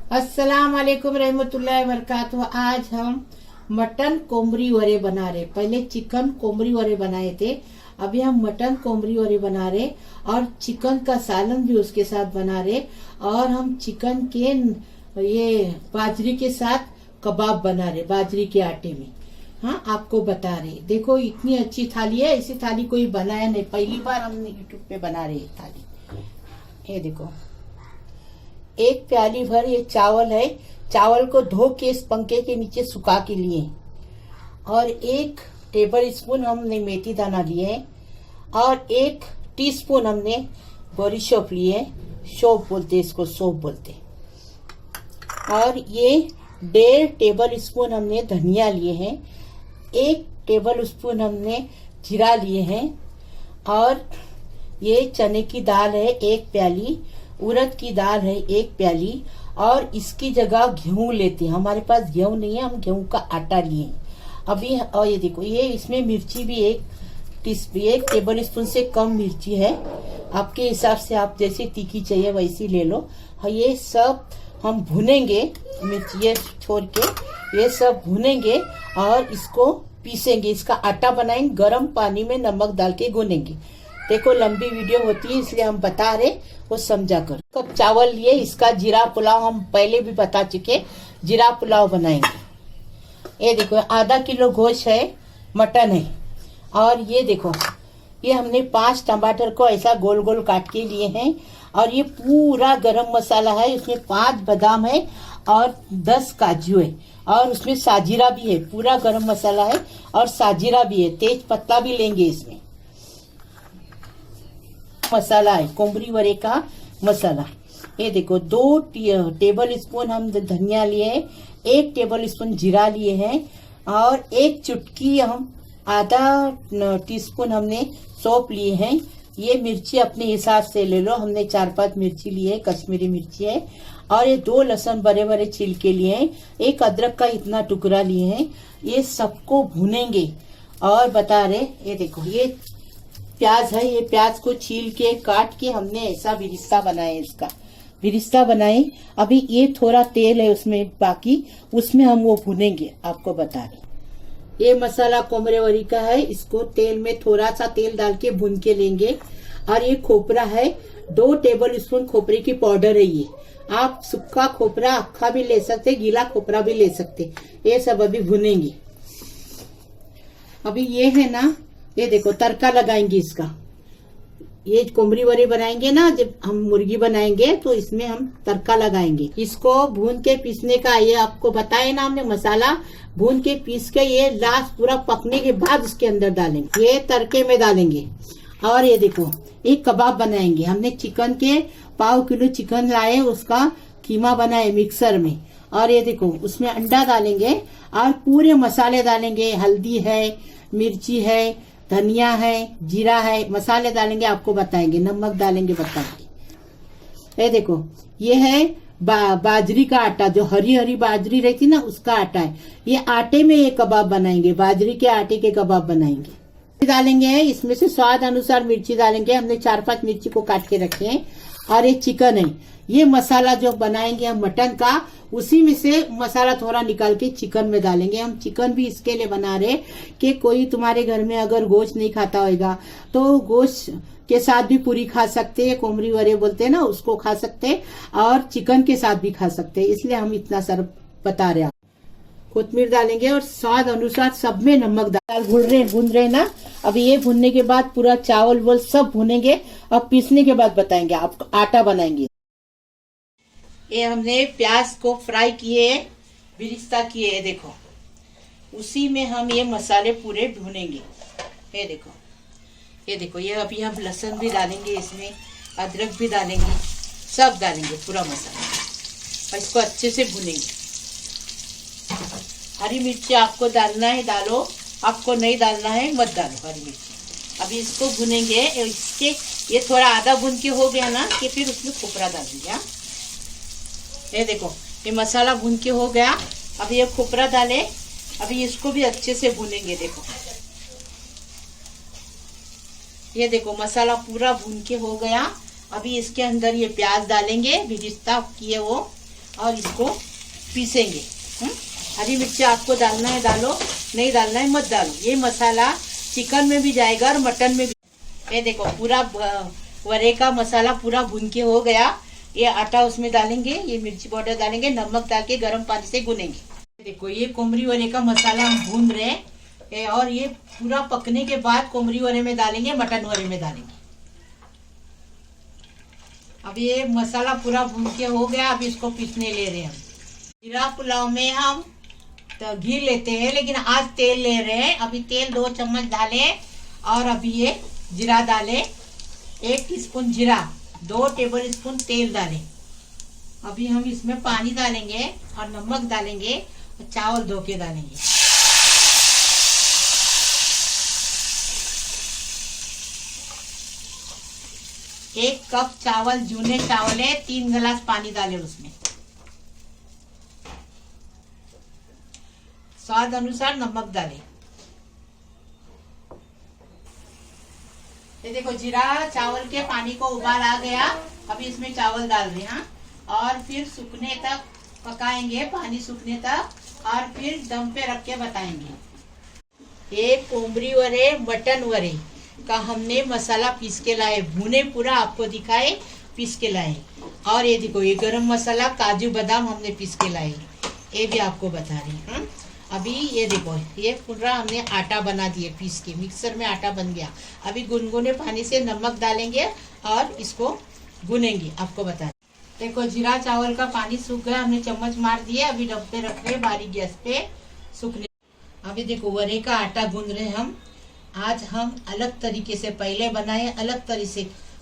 अस्सलाम वालेकुम रहमतुल्लाहि वबरकातुहू। आज हम मटन कोमरी वरे बना रहे। पहले चिकन कोमरी वरे बनाए थे, अभी हम मटन कोमरी वरे बना रहे और चिकन का सालन भी उसके साथ बना रहे। और हम चिकन के ये बाजरी के साथ कबाब बना रहे, बाजरी के आटे में। हाँ, आपको बता रहे। देखो इतनी अच्छी थाली है, ऐसी थाली कोई बनाया नहीं, पहली बार हमने यूट्यूब पे बना रहे थाली। ये देखो, एक प्याली भर ये चावल है। चावल को धो के इस पंखे के नीचे सुखा के लिए, और 1 टेबल स्पून हमने मेथी दाना लिए, और 1 टीस्पून हमने बोरी सौंफ लिए। सौंफ बोलते इसको, सौंफ बोलते। और ये 1.5 टेबल स्पून हमने धनिया लिए हैं। 1 टेबल स्पून हमने जीरा लिए हैं। और ये चने की दाल है 1 प्याली, उड़द की दाल है 1 प्याली। और इसकी जगह गेहूं लेते हैं, हमारे पास गेहूं नहीं है, हम गेहूं का आटा लिए अभी। और ये देखो, ये इसमें मिर्ची भी 1 टेबल स्पून से कम मिर्ची है। आपके हिसाब से आप जैसे तीखी चाहिए वैसी ले लो। ये सब हम भुनेंगे, मिर्ची ये छोड़ के ये सब भुनेंगे और इसको पीसेंगे। इसका आटा बनाएंगे, गर्म पानी में नमक डाल के गूनेंगे। देखो लंबी वीडियो होती है इसलिए हम बता रहे, वो समझा कर। कप चावल लिए, इसका जीरा पुलाव हम पहले भी बता चुके, जीरा पुलाव बनाएंगे। ये देखो, आधा किलो गोश्त है, मटन है। और ये देखो, ये हमने 5 टमाटर को ऐसा गोल गोल काट के लिए हैं। और ये पूरा गरम मसाला है, उसमें 5 बादाम है और 10 काजू है। और उसमें साजीरा भी है, पूरा गरम मसाला है और साजीरा भी है। तेज पत्ता भी लेंगे इसमें। मसाला है कोमरी वरे का मसाला। ये देखो, 2 टेबल स्पून हम धनिया लिए, 1 टेबल स्पून जीरा लिए हैं, और 1 चुटकी हम आधा टीस्पून हमने सौंफ लिए हैं। ये मिर्ची अपने हिसाब से ले लो, हमने 4-5 मिर्ची ली है, कश्मीरी मिर्ची है। और ये 2 लहसुन बड़े बड़े छील के लिए हैं, 1 अदरक का इतना टुकड़ा लिए हैं। ये सबको भुनेंगे। और बता रहे, ये देखो, ये प्याज है, ये प्याज को छील के काट के हमने ऐसा बिरिस्ता बनाए, इसका बिरिस्ता बनाए। अभी ये थोड़ा तेल है उसमें बाकी, उसमें हम वो भुनेंगे, आपको बता रहे। ये मसाला कोमरे वरी का है, इसको तेल में थोड़ा सा तेल डाल के भून के लेंगे। और ये खोपरा है, 2 टेबल स्पून खोपरे की पाउडर है। ये आप सूखा खोपरा अक्खा भी ले सकते, गीला खोपरा भी ले सकते। ये सब अभी भुनेंगे। अभी ये है ना, ये देखो तड़का लगाएंगे इसका। ये कोमरी वरे बनाएंगे ना, जब हम मुर्गी बनाएंगे तो इसमें हम तड़का लगाएंगे। इसको भून के पीसने का, ये आपको बताए ना हमने, मसाला भून के पीस के ये लास्ट पूरा पकने के बाद उसके अंदर डालेंगे, ये तड़के में डालेंगे। और ये देखो, एक कबाब बनाएंगे। हमने चिकन के 1/4 किलो चिकन लाए, उसका कीमा बनाए मिक्सर में। और ये देखो, उसमें अंडा डालेंगे और पूरे मसाले डालेंगे। हल्दी है, मिर्ची है, धनिया है, जीरा है, मसाले डालेंगे, आपको बताएंगे। नमक डालेंगे, बताएंगे। ये देखो, ये है बाजरी का आटा, जो हरी हरी बाजरी रहती ना, उसका आटा है। ये आटे में ये कबाब बनाएंगे, बाजरी के आटे के कबाब बनाएंगे। डालेंगे इसमें से स्वाद अनुसार मिर्ची डालेंगे, हमने 4-5 मिर्ची को काट के रखे हैं। और ये चिकन है, ये मसाला जो बनाएंगे हम मटन का, उसी में से मसाला थोड़ा निकाल के चिकन में डालेंगे। हम चिकन भी इसके लिए बना रहे कि कोई तुम्हारे घर में अगर गोश्त नहीं खाता होगा तो गोश्त के साथ भी पूरी खा सकते हैं, कोमरी वरे बोलते हैं ना, उसको खा सकते हैं, और चिकन के साथ भी खा सकते हैं। इसलिए हम इतना सारा बता रहे हैं। कोथमीर डालेंगे और स्वाद अनुसार सब में नमक डाल भून रहे ना। अभी ये भुनने के बाद पूरा चावल वोल सब भुनेंगे और पीसने के बाद बताएंगे, आपको आटा बनाएंगे। ये हमने प्याज को फ्राई किए, बिरिस्ता किए, देखो उसी में हम ये मसाले पूरे भुनेंगे। ये देखो, ये देखो, ये अभी हम लहसुन भी डालेंगे इसमें, अदरक भी डालेंगे, सब डालेंगे पूरा मसाला, और इसको अच्छे से भुनेंगे। हरी मिर्ची आपको डालना है डालो, आपको नहीं डालना है मत डालो हरी मिर्ची। अभी इसको भुनेंगे। इसके ये थोड़ा आधा भुन के हो गया ना, कि फिर उसमें खोपरा डाल दीजिए। ये देखो, ये मसाला भुन के हो गया। अभी ये खोपरा डाले, अभी इसको भी अच्छे से भुनेंगे। देखो, ये देखो मसाला पूरा भुन के हो गया। अभी इसके अंदर ये प्याज डालेंगे, बिरिस्ता किए वो, और इसको पीसेंगे। हरी मिर्ची आपको डालना है डालो, नहीं डालना है मत डालो। ये मसाला चिकन में भी जाएगा और मटन में भी। ये देखो पूरा वरे का मसाला पूरा भून के हो गया। ये आटा उसमें डालेंगे, ये मिर्ची पाउडर डालेंगे, नमक डाल के गर्म पानी से भुनेंगे। देखो ये कोमरी वरे का मसाला हम भून रहे हैं और ये पूरा पकने के बाद कोमरी वरे में डालेंगे, मटन वरे में डालेंगे। अब ये मसाला पूरा भून के हो गया। अब इसको पीसने ले रहे हैं हम। जीरा पुलाव में हम तो घी लेते हैं, लेकिन आज तेल ले रहे हैं। अभी तेल 2 चम्मच डाले और अभी ये जीरा डाले, 1 टीस्पून जीरा, 2 टेबल स्पून तेल डालें। अभी हम इसमें पानी डालेंगे और नमक डालेंगे और चावल धो के डालेंगे। एक कप चावल, जूने चावल है, 3 गिलास पानी डाले उसमें। स्वाद अनुसार नमक डालें। ये देखो जीरा चावल के पानी को उबाल आ गया। अभी इसमें चावल डाल रहे हैं और फिर सूखने तक पकाएंगे, पानी सूखने तक, और फिर दम पे रख के बताएंगे। ये कोमरी वरे मटन वरे का हमने मसाला पीस के लाए, भुने पूरा आपको दिखाए, पीस के लाए। और ये देखो ये गरम मसाला, काजू बादाम हमने पीस के लाए, ये भी आपको बता रही हूँ। अभी ये देखो ये पूरा हमने आटा बना दिए, पीस के मिक्सर में आटा बन गया। अभी गुनगुने पानी से नमक डालेंगे और इसको भुनेंगे, आपको बता रही। देखो जीरा चावल का पानी सूख गया, हमने चम्मच मार दिए। अभी डब्बे रख रहे बारीक गैस पे सूखने। अभी देखो वरे का आटा गूंद रहे हम। आज हम अलग तरीके से, पहले बनाए अलग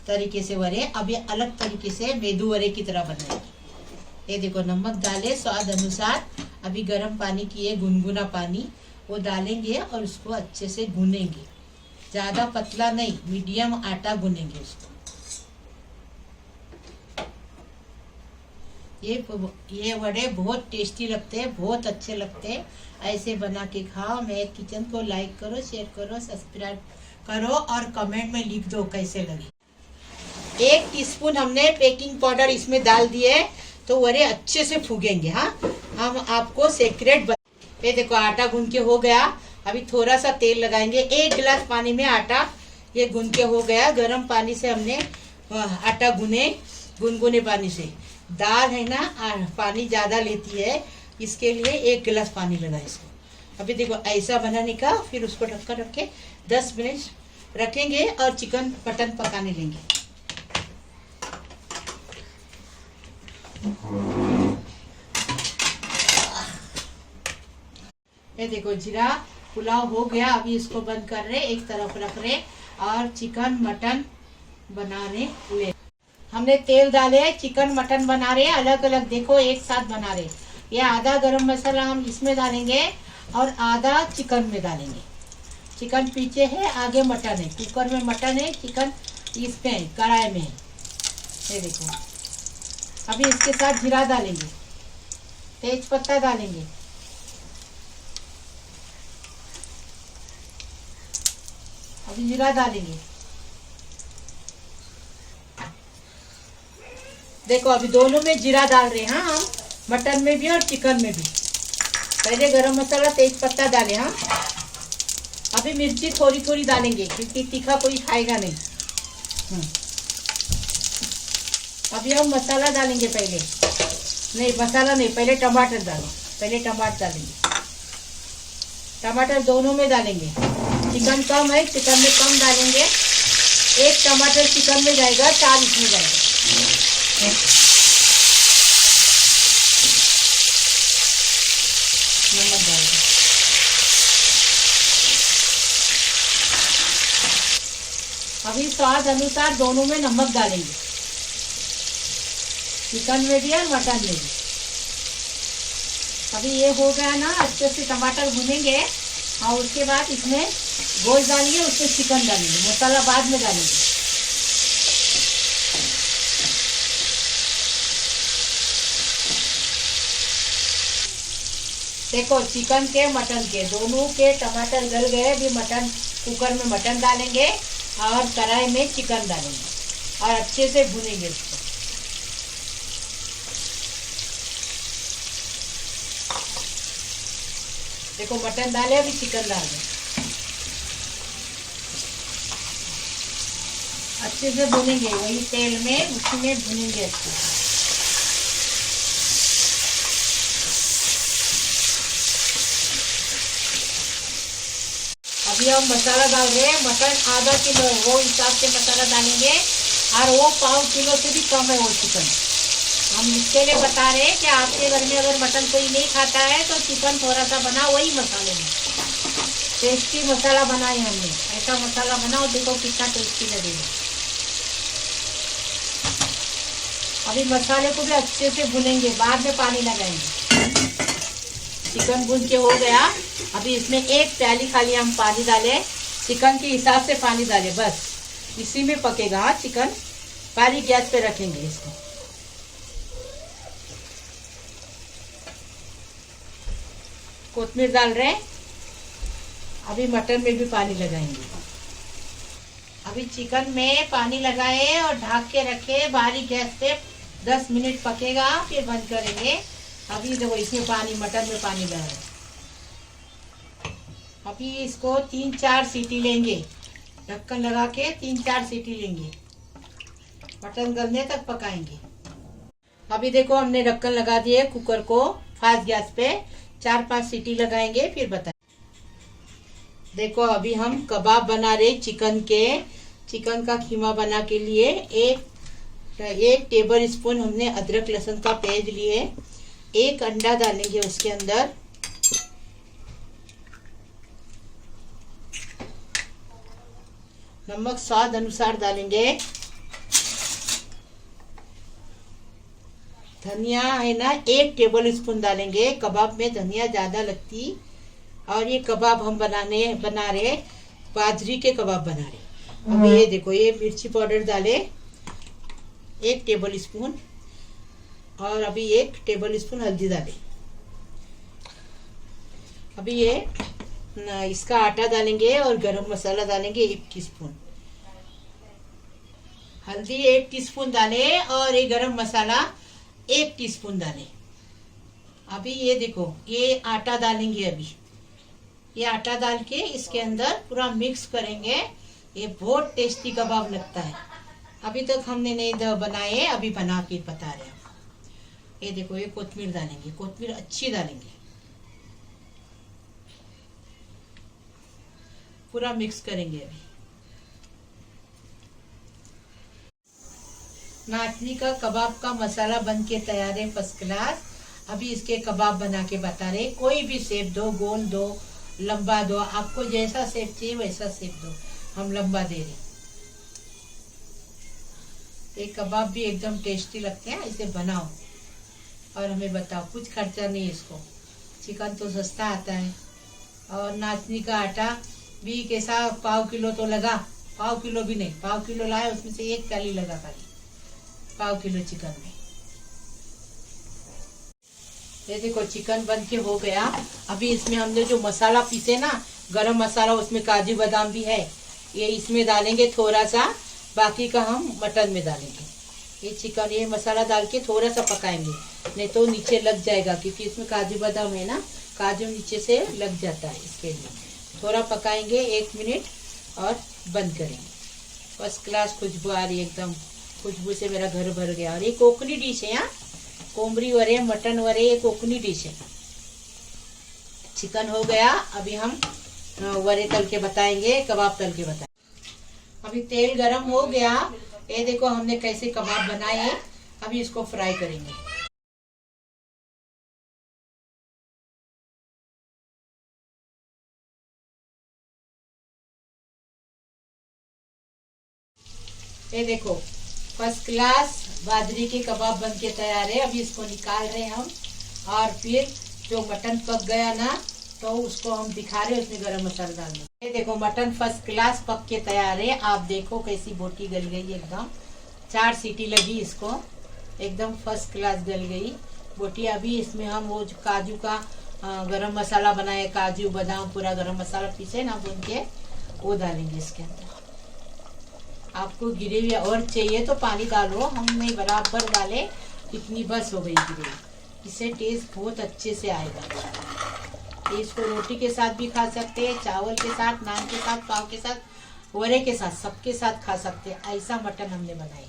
तरीके से वरे, अभी अलग तरीके से मेदू वरे की तरह बनाएंगे। ये देखो नमक डाले स्वाद अनुसार। अभी गर्म पानी किए, गुनगुना पानी, वो डालेंगे और उसको अच्छे से गूनेंगे। ज्यादा पतला नहीं, मीडियम आटा गूनेंगे उसको। ये वड़े बहुत टेस्टी लगते हैं, बहुत अच्छे लगते हैं। ऐसे बना के खाओ। मेरे किचन को लाइक करो, शेयर करो, सब्सक्राइब करो और कमेंट में लिख दो कैसे लगे। 1 टीस्पून हमने बेकिंग पाउडर इसमें डाल दिए तो वड़े अच्छे से फूगेंगे। हाँ, हम आपको सीक्रेट ये देखो आटा गूंद के हो गया। अभी थोड़ा सा तेल लगाएंगे। 1 गिलास पानी में आटा ये गूंद के हो गया। गर्म पानी से हमने आटा गूने, गुनगुने पानी से। दाल है ना पानी ज्यादा लेती है, इसके लिए 1 गिलास पानी लगा इसको। अभी देखो ऐसा बनाने का, फिर उसको ढककर रख के 10 मिनट रखेंगे और चिकन मटन पकाने लेंगे। ये देखो जीरा पुलाव हो गया। अभी इसको बंद कर रहे, एक तरफ रख रहे और चिकन मटन बनाने ले। हमने तेल डाले, चिकन मटन बना रहे, अलग अलग देखो एक साथ बना रहे। ये आधा गरम मसाला हम इसमें डालेंगे और आधा चिकन में डालेंगे। चिकन पीछे है, आगे मटन है। कुकर में मटन है, चिकन इसमें है, कढ़ाई में है। ये देखो अभी इसके साथ जीरा डालेंगे, तेज पत्ता डालेंगे, अभी जीरा डालेंगे। देखो अभी दोनों में जीरा डाल रहे हैं। हाँ, हम मटन में भी और चिकन में भी। पहले गरम मसाला, तेज पत्ता डाले। हाँ, अभी मिर्ची थोड़ी थोड़ी डालेंगे क्योंकि तीखा कोई खाएगा नहीं। अभी हम मसाला डालेंगे पहले। नहीं मसाला नहीं, पहले टमाटर डालो। पहले टमाटर डालेंगे, टमाटर दोनों में डालेंगे। चिकन कम है, चिकन में कम डालेंगे। 1 टमाटर चिकन में जाएगा, 4 इसमें जाएगा। नमक डालेंगे। अभी स्वाद अनुसार दोनों में नमक डालेंगे, चिकन में भी और मटन में भी। अभी ये हो गया ना, अच्छे से टमाटर भुनेंगे और उसके बाद इसमें गोश्त डालेंगे, उसमें चिकन डालेंगे, मसाला बाद में डालेंगे। देखो चिकन के मटन के दोनों के टमाटर गल गए। अभी मटन कुकर में मटन डालेंगे और कढ़ाई में चिकन डालेंगे और अच्छे से भुनेंगे उसको। देखो मटन डाले, अभी चिकन डाल दें। अच्छे से भुनेंगे, वही तेल में उसी में भुनेंगे अच्छे से। अभी हम मसाला डाल रहे हैं। मटन आधा किलो है, वो हिसाब से मसाला डालेंगे, और वो 1.5 किलो से भी कम है वो चिकन। हम इसके लिए बता रहे हैं कि आपके घर में अगर मटन कोई नहीं खाता है तो चिकन थोड़ा सा बनाओ वही मसाले में। टेस्टी मसाला बनाए हमने, ऐसा मसाला बनाओ, देखो कितना टेस्टी लगेगा। अभी मसाले को भी अच्छे से भुनेंगे, बाद में पानी लगाएंगे। चिकन भुन के हो गया। अभी इसमें 1 प्याली खाली हम पानी डालें, चिकन के हिसाब से पानी डालें, बस इसी में पकेगा। हाँ, चिकन पानी गैस पे रखेंगे इसको। कोतमीर डाल रहे हैं। अभी मटन में भी पानी लगाएंगे। अभी चिकन में पानी लगाए और ढक के रखे बारीक गैस पे, 10 मिनट पकेगा, फिर बंद करेंगे। अभी देखो इसमें पानी, मटन में पानी लगा है। अभी इसको 3-4 सीटी लेंगे, ढक्कन लगा के 3-4 सीटी लेंगे, मटन गलने तक पकाएंगे। अभी देखो हमने ढक्कन लगा दिए कुकर को फास्ट गैस पे, 4-5 सीटी लगाएंगे, फिर बताएं। देखो अभी हम कबाब बना रहे चिकन के। चिकन का खीमा बना के लिए 1 टेबल स्पून हमने अदरक लहसुन का पेस्ट लिए। 1 अंडा डालेंगे उसके अंदर। नमक स्वाद अनुसार डालेंगे। धनिया है ना 1 टेबल स्पून डालेंगे। कबाब में धनिया ज्यादा लगती। और ये कबाब हम बना रहे बाजरी के कबाब बना रहे। अभी ये देखो, ये मिर्ची पाउडर डाले 1 टेबल स्पून, और अभी 1 टेबल स्पून हल्दी डाले। अभी ये इसका आटा डालेंगे और गरम मसाला डालेंगे 1 टीस्पून। हल्दी 1 टीस्पून डाले और ये गरम मसाला 1 टीस्पून डाले। अभी ये देखो, ये आटा डालेंगे। अभी ये आटा डाल के इसके अंदर पूरा मिक्स करेंगे। ये बहुत टेस्टी कबाब लगता है। अभी तक हमने नहीं बनाए, अभी बना के बता रहे हैं। ये देखो, ये कोतमीर डालेंगे, कोतमीर अच्छी डालेंगे, पूरा मिक्स करेंगे। अभी नाचनी का कबाब का मसाला बन के तैयार है, फर्स्ट क्लास। अभी इसके कबाब बना के बता रहे। कोई भी शेप दो, गोल दो, लंबा दो, आपको जैसा शेप चाहिए वैसा शेप दो, हम लंबा दे रहे। ये कबाब भी एकदम टेस्टी लगते हैं, इसे बनाओ और हमें बताओ। कुछ खर्चा नहीं इसको, चिकन तो सस्ता आता है। और नाचनी का आटा भी कैसा, 1/4 किलो तो लगा, 1/4 किलो भी नहीं, 1/4 किलो लाए, उसमें से 1 प्याली लगा खाली 1/4 किलो चिकन में। ये देखो चिकन बन के हो गया। अभी इसमें हमने जो मसाला पीसे ना, गरम मसाला, उसमें काजू बादाम भी है, ये इसमें डालेंगे थोड़ा सा, बाकी का हम मटन में डालेंगे। ये चिकन, ये मसाला डाल के थोड़ा सा पकाएंगे, नहीं तो नीचे लग जाएगा, क्योंकि इसमें काजू बादाम है ना, काजू नीचे से लग जाता है। इसके लिए थोड़ा पकाएंगे 1 मिनट और बंद करेंगे। फर्स्ट क्लास खुशबू आ रही है, एकदम खुशबू से मेरा घर भर गया। और ये कोकनी डिश है, यहाँ कोमरी वरे, मटन वरे, ये कोकनी डिश है। चिकन हो गया। अभी हम वरे तल के बताएंगे, कबाब तल के बताएंगे। अभी तेल गरम हो गया। ये देखो हमने कैसे कबाब बनाए। अभी इसको फ्राई करेंगे। ये देखो फर्स्ट क्लास बाजरी के कबाब बन के तैयार है। अभी इसको निकाल रहे हैं हम, और फिर जो मटन पक गया ना, तो उसको हम दिखा रहे हैं, उसमें गरम मसाला डालना। ये देखो मटन फर्स्ट क्लास पक के तैयार है। आप देखो कैसी बोटी गल गई, एकदम 4 सीटी लगी इसको, एकदम फर्स्ट क्लास गल गई बोटी। अभी इसमें हम वो जो काजू का गरम मसाला बनाए, काजू बादाम पूरा गरम मसाला पीसे ना भून के, वो डालेंगे इसके अंदर। आपको ग्रेवी और चाहिए तो पानी डालो, हमने बराबर डाले, इतनी बस हो गई ग्रेवी। इससे टेस्ट बहुत अच्छे से आएगा। इसको रोटी के साथ भी खा सकते हैं, चावल के साथ, नान के साथ, पाव के साथ, वड़े के साथ, सबके साथ खा सकते हैं। ऐसा मटन हमने बनाई।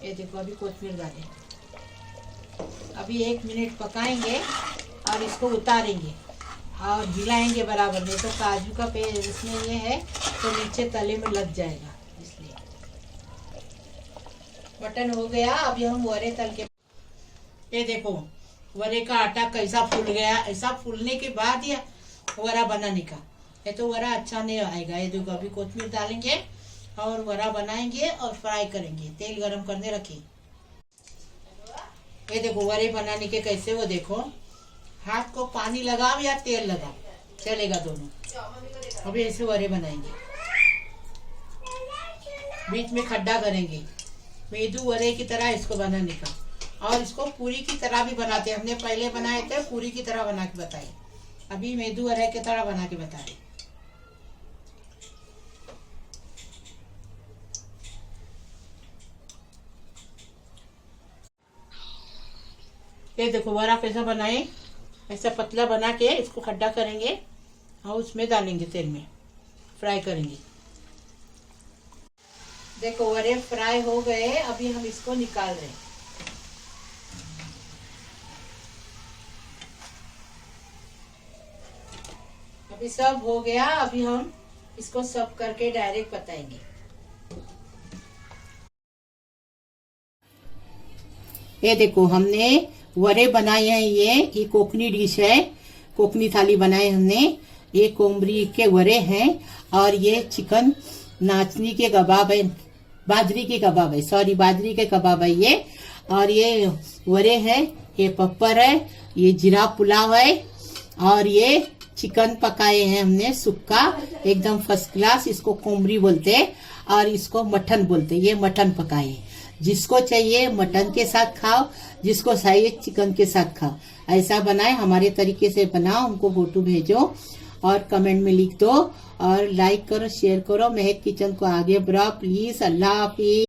ये देखो अभी कोथिमीर डाले, अभी 1 मिनट पकाएंगे और इसको उतारेंगे और हिलाएंगे बराबर, नहीं तो काजू का पेस्ट इसमें ये है तो नीचे तले में लग जाएगा, इसलिए। मटन हो गया, अभी हम वड़े तल के। ये देखो वड़े का आटा कैसा फूल गया। ऐसा फूलने के बाद ये वड़ा बनाने का, ये तो वड़ा अच्छा नहीं आएगा। ये देखो अभी कोथिमीर डालेंगे और वड़ा बनाएंगे और फ्राई करेंगे। तेल गरम करने रखिए। ये देखो वड़े बनाने के कैसे, वो देखो हाथ को पानी लगाओ या तेल लगाओ, चलेगा दोनों। अभी ऐसे वड़े बनाएंगे, बीच में खड्डा करेंगे, मेदू वड़े की तरह इसको बनाने का। और इसको पूरी की तरह भी बनाते हैं, हमने पहले बनाए थे पूरी की तरह बना के बताए, अभी मेदू वड़े की तरह बना के बताए। ये देखो वड़ा कैसा बनाए, ऐसा पतला बना के इसको खड्डा करेंगे और उसमें डालेंगे, तेल में फ्राई करेंगे। देखो वड़े फ्राई हो गए, अभी हम इसको निकाल रहे हैं। अभी सब हो गया, अभी हम इसको सब करके डायरेक्ट बताएंगे। ये देखो हमने वड़े बनाए हैं। ये कोकनी डिश है, कोकनी थाली बनाए हमने। ये कोमरी के वड़े हैं और ये चिकन नाचनी के कबाब है, बाजरी के कबाब है, सॉरी बाजरी के कबाब है ये। और ये वड़े है, ये पप्पर है, ये जीरा पुलाव है और ये चिकन पकाए हैं हमने सुक्का, एकदम फर्स्ट क्लास। इसको कोमरी बोलते हैं और इसको मटन बोलते हैं। ये मटन पकाए, जिसको चाहिए मटन के साथ खाओ, जिसको चाहिए चिकन के साथ खाओ। ऐसा बनाए, हमारे तरीके से बनाओ, हमको फोटो भेजो और कमेंट में लिख दो और लाइक करो, शेयर करो। महक किचन को आगे बढ़ाओ प्लीज। अल्लाह हाफिज।